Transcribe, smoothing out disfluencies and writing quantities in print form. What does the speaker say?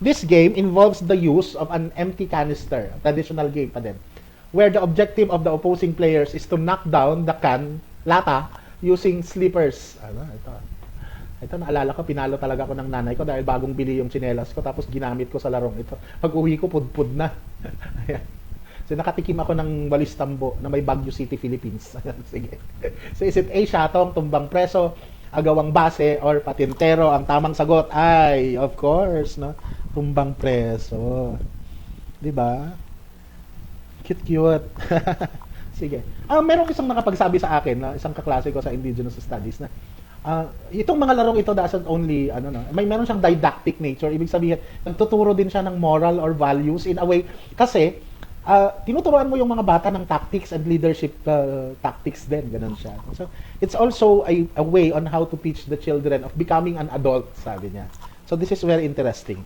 This game involves the use of an empty canister, traditional game pa din, where the objective of the opposing players is to knock down the lata, using slippers. Ito, naalala ko, pinalo talaga ako ng nanay ko dahil bagong bili yung tsinelas ko, tapos ginamit ko sa larong ito. Pag uwi ko, pudpud na. So, nakatikim ako ng walis tambo na may Baguio City, Philippines. Sige. So, is it A, Shatong, tumbang preso, agawang base, or patintero? Ang tamang sagot ay, of course, no? Tumbang preso. Diba? Cute. Sige. Meron isang nakapagsabi sa akin, na isang kaklase ko sa Indigenous Studies, na itong mga larong ito doesn't only, meron siyang didactic nature. Ibig sabihin, nagtuturo din siya ng moral or values in a way. Kasi, tinuturuan mo yung mga bata ng tactics and leadership tactics din. Ganun siya. So, it's also a way on how to teach the children of becoming an adult, sabi niya. So, this is very interesting.